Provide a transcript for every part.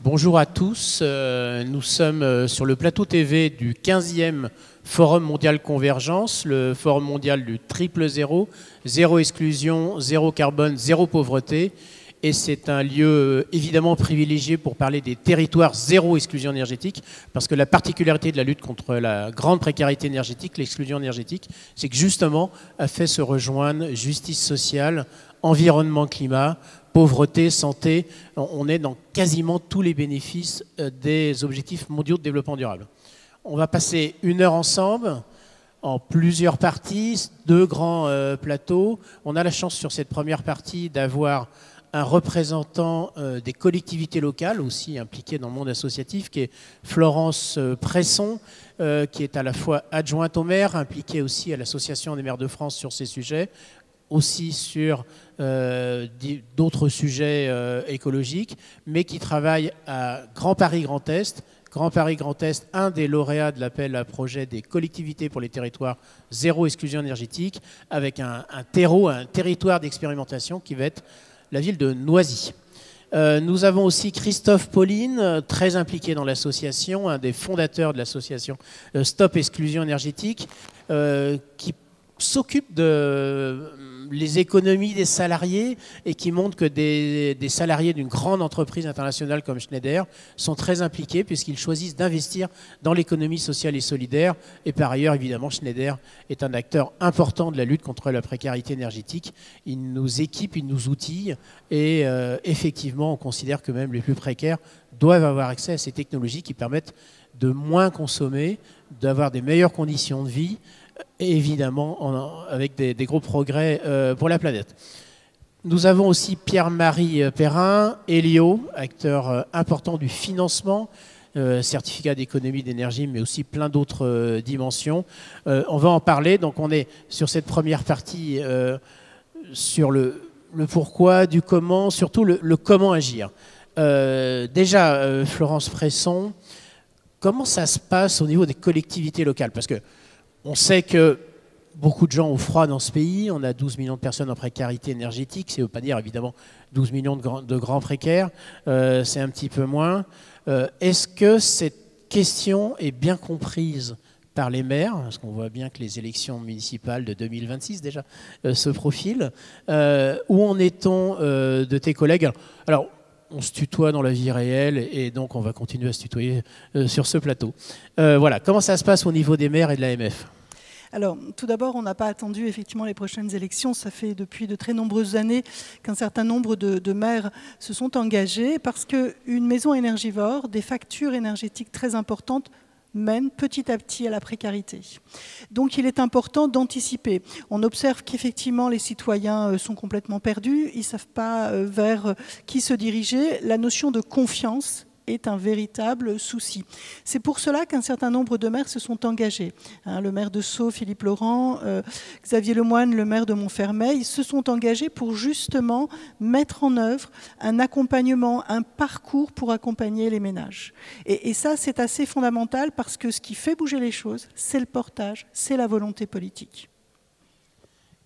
Bonjour à tous, nous sommes sur le plateau TV du 15e Forum mondial Convergence, le forum mondial du triple zéro, zéro exclusion, zéro carbone, zéro pauvreté. Et c'est un lieu évidemment privilégié pour parler des territoires zéro exclusion énergétique, parce que la particularité de la lutte contre la grande précarité énergétique, l'exclusion énergétique, c'est que justement a fait se rejoindre justice sociale, environnement, climat, pauvreté, santé. On est dans quasiment tous les bénéfices des objectifs mondiaux de développement durable. On va passer 1 heure ensemble, en plusieurs parties, 2 grands plateaux. On a la chance sur cette première partie d'avoir un représentant des collectivités locales, aussi impliqué dans le monde associatif, qui est Florence Presson, qui est à la fois adjointe au maire, impliquée aussi à l'Association des maires de France sur ces sujets, aussi sur d'autres sujets écologiques, mais qui travaille à Grand Paris Grand Est. Grand Paris Grand Est, un des lauréats de l'appel à projet des collectivités pour les territoires zéro exclusion énergétique, avec un territoire d'expérimentation qui va être la ville de Noisy. Nous avons aussi Christophe Pauline, très impliqué dans l'association, un des fondateurs de l'association Stop Exclusion Énergétique, qui s'occupe de les économies des salariés et qui montre que des salariés d'une grande entreprise internationale comme Schneider sont très impliqués puisqu'ils choisissent d'investir dans l'économie sociale et solidaire. Et par ailleurs, évidemment, Schneider est un acteur important de la lutte contre la précarité énergétique. Il nous équipe, il nous outille et effectivement, on considère que même les plus précaires doivent avoir accès à ces technologies qui permettent de moins consommer, d'avoir des meilleures conditions de vie, et évidemment avec des gros progrès pour la planète. Nous avons aussi Pierre-Marie Perrin, Elio, acteur important du financement, certificat d'économie d'énergie, mais aussi plein d'autres dimensions. On va en parler, donc on est sur cette première partie sur le pourquoi, du comment, surtout le comment agir. Déjà, Florence Presson, comment ça se passe au niveau des collectivités locales? Parce que on sait que beaucoup de gens ont froid dans ce pays. On a 12 millions de personnes en précarité énergétique. Ça ne veut pas dire, évidemment, 12 millions de grands précaires. C'est un petit peu moins. Est-ce que cette question est bien comprise par les maires? Parce qu'on voit bien que les élections municipales de 2026, déjà, se profilent. Où en est-on de tes collègues? Alors, on se tutoie dans la vie réelle et donc on va continuer à se tutoyer sur ce plateau. Voilà, comment ça se passe au niveau des maires et de l'AMF? Alors, tout d'abord, on n'a pas attendu effectivement les prochaines élections. Ça fait depuis de très nombreuses années qu'un certain nombre de maires se sont engagés parce qu'une maison énergivore, des factures énergétiques très importantes, mène petit à petit à la précarité. Donc il est important d'anticiper. On observe qu'effectivement les citoyens sont complètement perdus, ils ne savent pas vers qui se diriger. La notion de confiance est un véritable souci. C'est pour cela qu'un certain nombre de maires se sont engagés. Le maire de Sceaux, Philippe Laurent, Xavier Lemoine, le maire de Montfermeil, se sont engagés pour justement mettre en œuvre un accompagnement, un parcours pour accompagner les ménages. Et ça, c'est assez fondamental parce que ce qui fait bouger les choses, c'est le portage, c'est la volonté politique.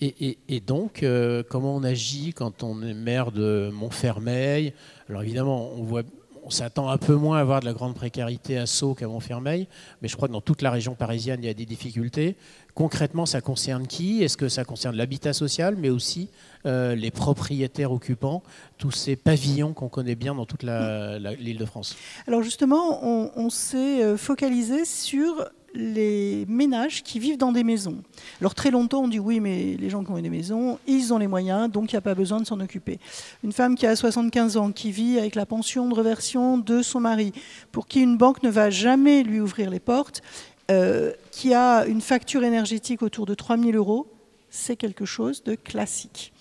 Et donc, comment on agit quand on est maire de Montfermeil? Alors évidemment, on s'attend un peu moins à avoir de la grande précarité à Sceaux qu'à Montfermeil, mais je crois que dans toute la région parisienne, il y a des difficultés. Concrètement, ça concerne qui? Est-ce que ça concerne l'habitat social, mais aussi les propriétaires occupants, tous ces pavillons qu'on connaît bien dans toute l'Île-de-France? Alors justement, on s'est focalisé sur les ménages qui vivent dans des maisons. Alors très longtemps, on dit oui, mais les gens qui ont des maisons, ils ont les moyens, donc il n'y a pas besoin de s'en occuper. Une femme qui a 75 ans, qui vit avec la pension de réversion de son mari, pour qui une banque ne va jamais lui ouvrir les portes, qui a une facture énergétique autour de 3 000 €, c'est quelque chose de classique.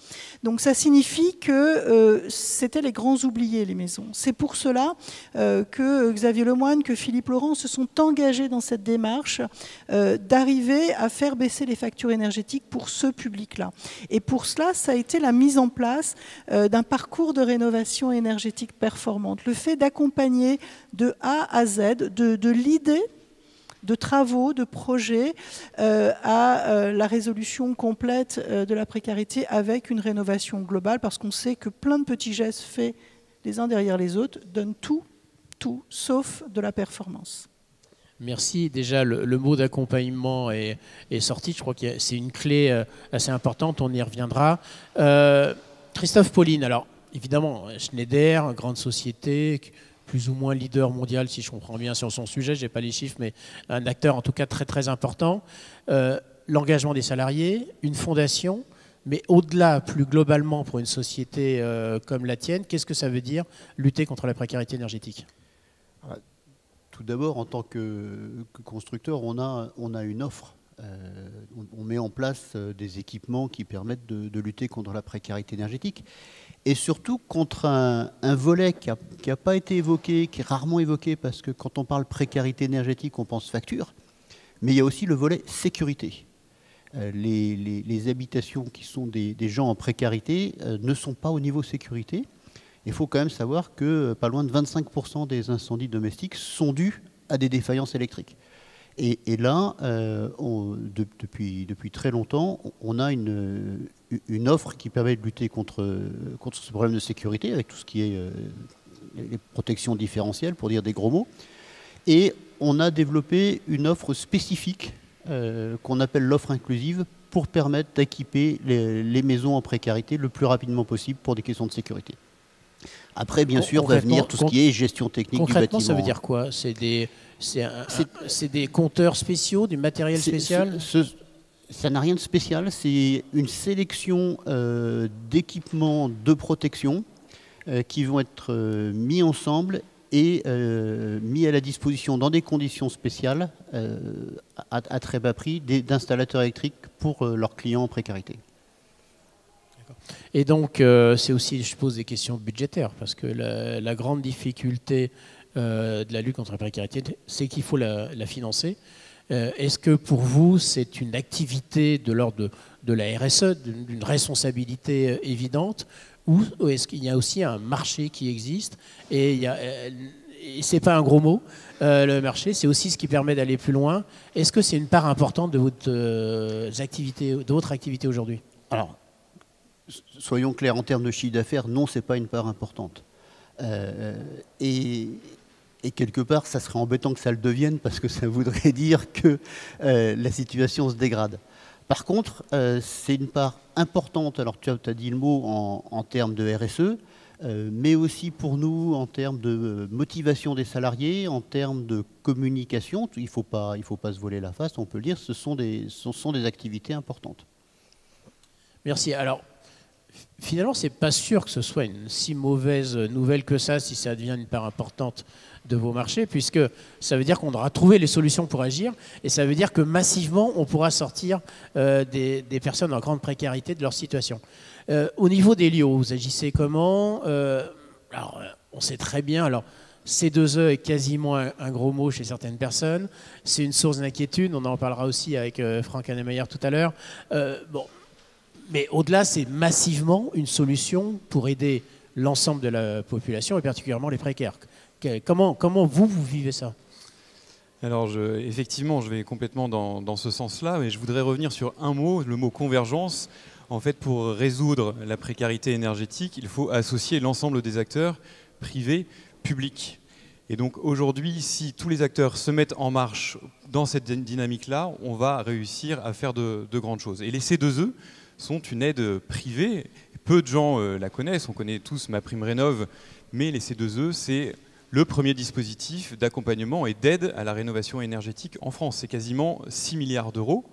Donc ça signifie que c'était les grands oubliés, les maisons. C'est pour cela que Xavier Lemoine, que Philippe Laurent se sont engagés dans cette démarche d'arriver à faire baisser les factures énergétiques pour ce public-là. Et pour cela, ça a été la mise en place d'un parcours de rénovation énergétique performante. Le fait d'accompagner de A à Z, de l'idée de travaux, de projets à la résolution complète de la précarité avec une rénovation globale, parce qu'on sait que plein de petits gestes faits les uns derrière les autres donnent tout tout, sauf de la performance. Merci. Déjà, le mot d'accompagnement est sorti. Je crois que c'est une clé assez importante. On y reviendra. Christophe Pauline, alors évidemment, Schneider, grande société, plus ou moins leader mondial, si je comprends bien, sur son sujet. Je n'ai pas les chiffres, mais un acteur en tout cas très très important. L'engagement des salariés, une fondation, mais au-delà, plus globalement, pour une société comme la tienne, qu'est-ce que ça veut dire lutter contre la précarité énergétique ? Tout d'abord, en tant que constructeur, on a une offre. On met en place des équipements qui permettent de lutter contre la précarité énergétique et surtout contre un volet qui n'a pas été évoqué, qui est rarement évoqué, parce que quand on parle précarité énergétique, on pense facture, mais il y a aussi le volet sécurité. Les habitations qui sont des gens en précarité ne sont pas au niveau sécurité. Il faut quand même savoir que pas loin de 25% des incendies domestiques sont dus à des défaillances électriques. Et là, depuis très longtemps, on a une offre qui permet de lutter contre ce problème de sécurité, avec tout ce qui est les protections différentielles, pour dire des gros mots. Et on a développé une offre spécifique qu'on appelle l'offre inclusive, pour permettre d'équiper les maisons en précarité le plus rapidement possible pour des questions de sécurité. Après, bien sûr, va venir tout ce qui est gestion technique du bâtiment. Concrètement, ça veut dire quoi? C'est des compteurs spéciaux, du matériel spécial? Ça n'a rien de spécial. C'est une sélection d'équipements de protection qui vont être mis ensemble et mis à la disposition dans des conditions spéciales à très bas prix d'installateurs électriques pour leurs clients en précarité. Et donc, c'est aussi, je pose des questions budgétaires, parce que la grande difficulté de la lutte contre la précarité, c'est qu'il faut la financer. Est-ce que pour vous, c'est une activité de l'ordre de la RSE, d'une responsabilité évidente, ou est-ce qu'il y a aussi un marché qui existe? Et c'est pas un gros mot, le marché, c'est aussi ce qui permet d'aller plus loin. Est-ce que c'est une part importante de votre activité aujourd'hui? Alors, soyons clairs, en termes de chiffre d'affaires, non, ce n'est pas une part importante. Et quelque part, ça serait embêtant que ça le devienne, parce que ça voudrait dire que la situation se dégrade. Par contre, c'est une part importante, alors tu as dit le mot en termes de RSE, mais aussi pour nous en termes de motivation des salariés, en termes de communication. Il ne faut pas se voiler la face, on peut le dire, ce sont des activités importantes. Merci. Alors, finalement, c'est pas sûr que ce soit une si mauvaise nouvelle que ça, si ça devient une part importante de vos marchés, puisque ça veut dire qu'on aura trouvé les solutions pour agir, et ça veut dire que massivement, on pourra sortir des personnes en grande précarité de leur situation. Au niveau d'Elio, vous agissez comment? Alors, on sait très bien... Alors, C2E est quasiment un gros mot chez certaines personnes. C'est une source d'inquiétude. On en parlera aussi avec Franck Hannemeyer tout à l'heure. Mais au-delà, c'est massivement une solution pour aider l'ensemble de la population, et particulièrement les précaires. Comment vous vivez ça? Alors, effectivement, je vais complètement dans ce sens-là, mais je voudrais revenir sur un mot, le mot convergence. En fait, pour résoudre la précarité énergétique, il faut associer l'ensemble des acteurs, privés, publics. Et donc aujourd'hui, si tous les acteurs se mettent en marche dans cette dynamique-là, on va réussir à faire de grandes choses. Et les C2E sont une aide privée. Peu de gens la connaissent, on connaît tous MaPrimeRénov', mais les C2E, c'est le premier dispositif d'accompagnement et d'aide à la rénovation énergétique en France. C'est quasiment 6 milliards d'euros.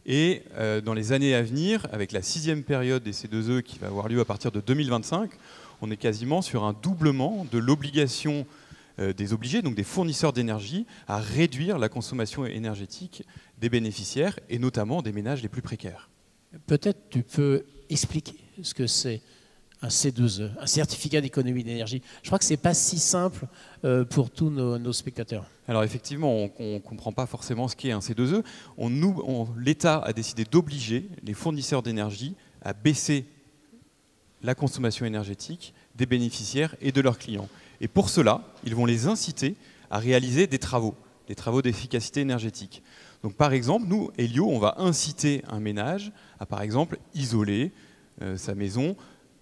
Et dans les années à venir, avec la 6e période des C2E qui va avoir lieu à partir de 2025, on est quasiment sur un doublement de l'obligation des obligés, donc des fournisseurs d'énergie, à réduire la consommation énergétique des bénéficiaires et notamment des ménages les plus précaires. Peut-être tu peux expliquer ce que c'est un C2E, un certificat d'économie d'énergie. Je crois que ce n'est pas si simple pour tous nos spectateurs. Alors effectivement, on ne comprend pas forcément ce qu'est un C2E. L'État a décidé d'obliger les fournisseurs d'énergie à baisser la consommation énergétique des bénéficiaires et de leurs clients. Et pour cela, ils vont les inciter à réaliser des travaux d'efficacité énergétique. Donc par exemple, nous, Elio, on va inciter un ménage à, par exemple, isoler sa maison,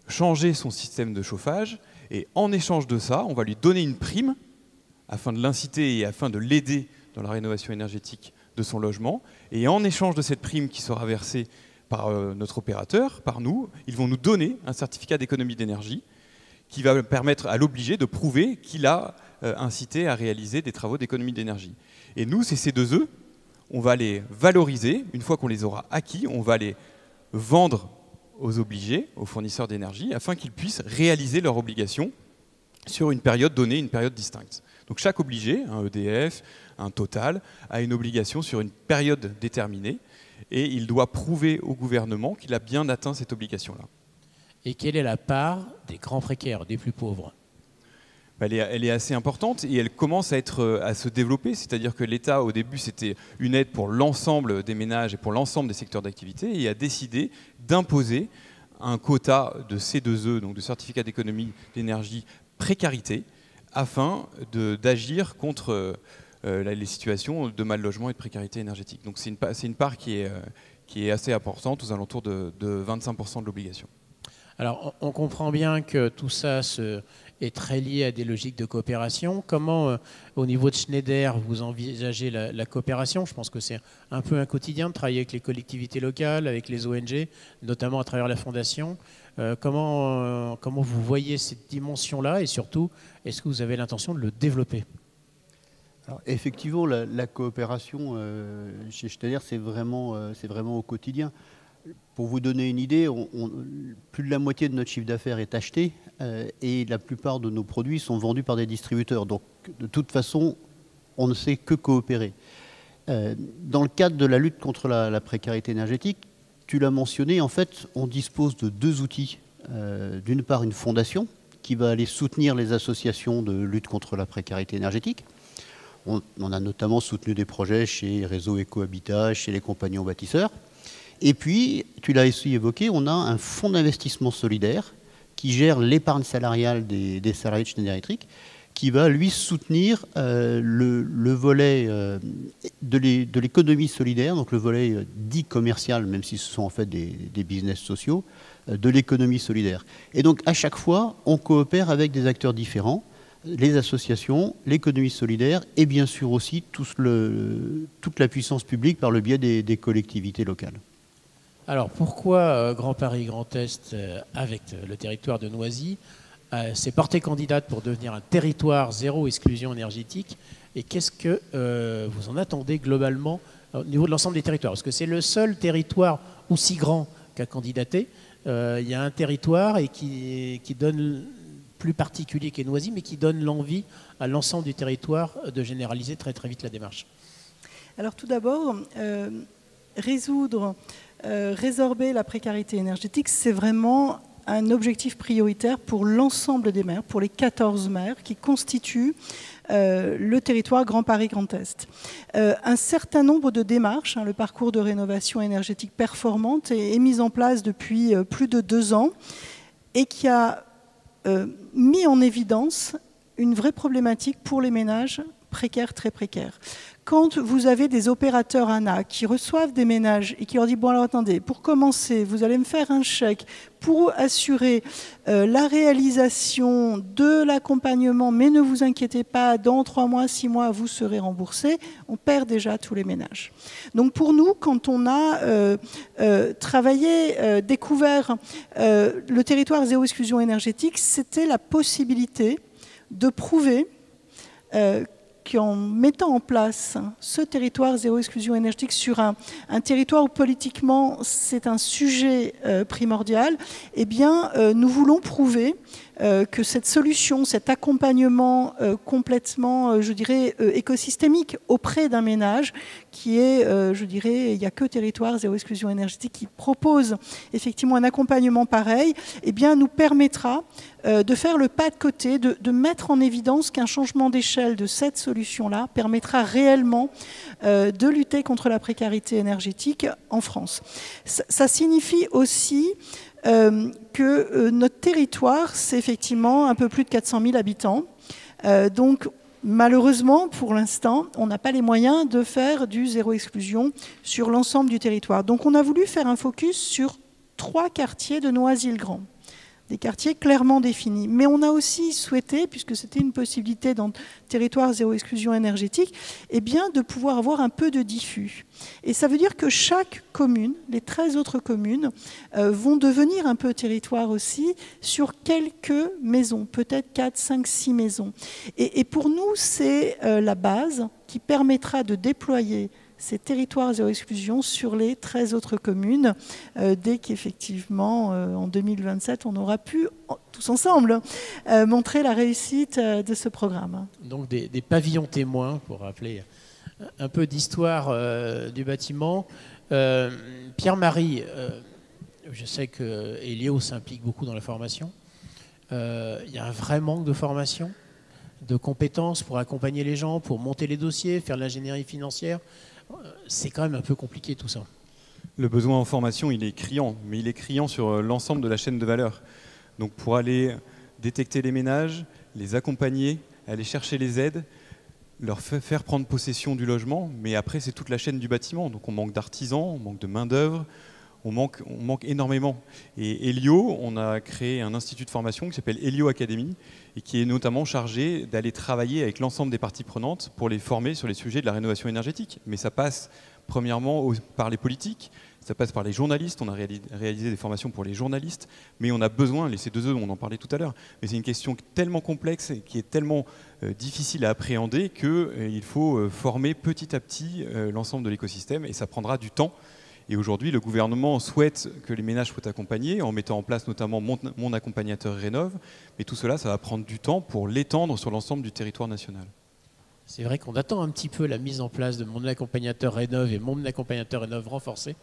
changer son système de chauffage, et en échange de ça, on va lui donner une prime afin de l'inciter et afin de l'aider dans la rénovation énergétique de son logement. Et en échange de cette prime qui sera versée par notre opérateur, par nous, ils vont nous donner un certificat d'économie d'énergie qui va permettre à l'obligé de prouver qu'il a incité à réaliser des travaux d'économie d'énergie. Et nous, ces C2E, on va les valoriser. Une fois qu'on les aura acquis, on va les vendre aux obligés, aux fournisseurs d'énergie, afin qu'ils puissent réaliser leurs obligations sur une période donnée, une période distincte. Donc chaque obligé, un EDF, un Total, a une obligation sur une période déterminée et il doit prouver au gouvernement qu'il a bien atteint cette obligation-là. Et quelle est la part des grands précaires, des plus pauvres ? Elle est assez importante et elle commence à se développer, c'est-à-dire que l'État, au début, c'était une aide pour l'ensemble des ménages et pour l'ensemble des secteurs d'activité et a décidé d'imposer un quota de C2E, donc de certificat d'économie d'énergie précarité, afin d'agir contre les situations de mal logement et de précarité énergétique. Donc c'est une part qui est assez importante, aux alentours de 25% de l'obligation. Alors, on comprend bien que tout ça est très lié à des logiques de coopération. Comment, au niveau de Schneider, vous envisagez la coopération ? Je pense que c'est un peu un quotidien de travailler avec les collectivités locales, avec les ONG, notamment à travers la Fondation. Comment vous voyez cette dimension-là et surtout, est-ce que vous avez l'intention de le développer ? Alors, effectivement, la coopération chez Schneider, c'est vraiment au quotidien. Pour vous donner une idée, plus de la moitié de notre chiffre d'affaires est acheté et la plupart de nos produits sont vendus par des distributeurs. Donc, de toute façon, on ne sait que coopérer. Dans le cadre de la lutte contre la précarité énergétique, tu l'as mentionné, en fait, on dispose de deux outils. D'une part, une fondation qui va aller soutenir les associations de lutte contre la précarité énergétique. On a notamment soutenu des projets chez Réseau Éco-Habitat, chez les Compagnons Bâtisseurs. Et puis, tu l'as aussi évoqué, on a un fonds d'investissement solidaire qui gère l'épargne salariale des salariés de Schneider Electric, qui va, lui, soutenir le volet de l'économie solidaire, donc le volet dit commercial, même si ce sont en fait des business sociaux, de l'économie solidaire. Et donc, à chaque fois, on coopère avec des acteurs différents, les associations, l'économie solidaire et bien sûr aussi toute la puissance publique par le biais des collectivités locales. Alors pourquoi Grand Paris Grand Est, avec le territoire de Noisy, s'est porté candidate pour devenir un territoire zéro exclusion énergétique et qu'est-ce que vous en attendez globalement au niveau de l'ensemble des territoires ? Parce que c'est le seul territoire aussi grand qu'a candidaté. Il y a un territoire et qui donne plus particulier qu'est Noisy, mais qui donne l'envie à l'ensemble du territoire de généraliser très très vite la démarche. Alors tout d'abord, résorber la précarité énergétique, c'est vraiment un objectif prioritaire pour l'ensemble des maires, pour les 14 maires qui constituent le territoire Grand Paris Grand Est. Un certain nombre de démarches, le parcours de rénovation énergétique performante est mis en place depuis plus de 2 ans et qui a mis en évidence une vraie problématique pour les ménages précaires, très précaires. Quand vous avez des opérateurs ANA qui reçoivent des ménages et qui leur disent « Bon alors attendez, pour commencer, vous allez me faire un chèque pour assurer la réalisation de l'accompagnement, mais ne vous inquiétez pas, dans 3 mois, 6 mois, vous serez remboursé », on perd déjà tous les ménages. Donc pour nous, quand on a découvert le territoire zéro exclusion énergétique, c'était la possibilité de prouver qu'en mettant en place ce territoire zéro exclusion énergétique sur un territoire où politiquement c'est un sujet primordial, eh bien nous voulons prouver que cette solution, cet accompagnement complètement, je dirais, écosystémique auprès d'un ménage qui est, je dirais, il n'y a que territoire zéro exclusion énergétique qui propose effectivement un accompagnement pareil, eh bien nous permettra de faire le pas de côté, de mettre en évidence qu'un changement d'échelle de cette solution-là permettra réellement de lutter contre la précarité énergétique en France. Ça signifie aussi que notre territoire, c'est effectivement un peu plus de 400 000 habitants. Donc, malheureusement, pour l'instant, on n'a pas les moyens de faire du zéro exclusion sur l'ensemble du territoire. Donc, on a voulu faire un focus sur 3 quartiers de Noisy-le-Grand. des quartiers clairement définis. Mais on a aussi souhaité, puisque c'était une possibilité dans le territoire zéro exclusion énergétique, eh bien, de pouvoir avoir un peu de diffus. Et ça veut dire que chaque commune, les 13 autres communes, vont devenir un peu territoire aussi sur quelques maisons, peut-être 4, 5, 6 maisons. Et pour nous, c'est la base qui permettra de déployer ces territoires zéro exclusion sur les 13 autres communes, dès qu'effectivement, en 2027, on aura pu, tous ensemble, montrer la réussite de ce programme. Donc des pavillons témoins, pour rappeler un peu d'histoire du bâtiment. Pierre-Marie, je sais que Elio s'implique beaucoup dans la formation. Il y a un vrai manque de formation, de compétences pour accompagner les gens, pour monter les dossiers, faire de l'ingénierie financière. C'est quand même un peu compliqué tout ça. Le besoin en formation, il est criant, mais il est criant sur l'ensemble de la chaîne de valeur. Donc pour aller détecter les ménages, les accompagner, aller chercher les aides, leur faire prendre possession du logement, mais après c'est toute la chaîne du bâtiment. Donc on manque d'artisans, on manque de main-d'œuvre, on manque énormément. Et Elio, on a créé un institut de formation qui s'appelle Elio Academy et qui est notamment chargé d'aller travailler avec l'ensemble des parties prenantes pour les former sur les sujets de la rénovation énergétique. Mais ça passe premièrement par les politiques, ça passe par les journalistes. On a réalisé des formations pour les journalistes, mais on a besoin, les C2E, on en parlait tout à l'heure, mais c'est une question tellement complexe et qui est tellement difficile à appréhender qu'il faut former petit à petit l'ensemble de l'écosystème et ça prendra du temps. Et aujourd'hui, le gouvernement souhaite que les ménages soient accompagnés en mettant en place notamment Mon Accompagnateur Rénov'. Mais tout cela, ça va prendre du temps pour l'étendre sur l'ensemble du territoire national. C'est vrai qu'on attend un petit peu la mise en place de Mon Accompagnateur Rénov' et Mon Accompagnateur Rénov' renforcé.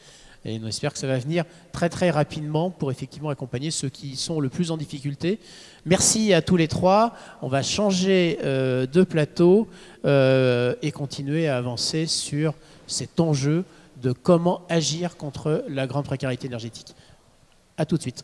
Et on espère que ça va venir très très rapidement pour effectivement accompagner ceux qui sont le plus en difficulté. Merci à tous les trois. On va changer de plateau et continuer à avancer sur cet enjeu de comment agir contre la grande précarité énergétique. À tout de suite.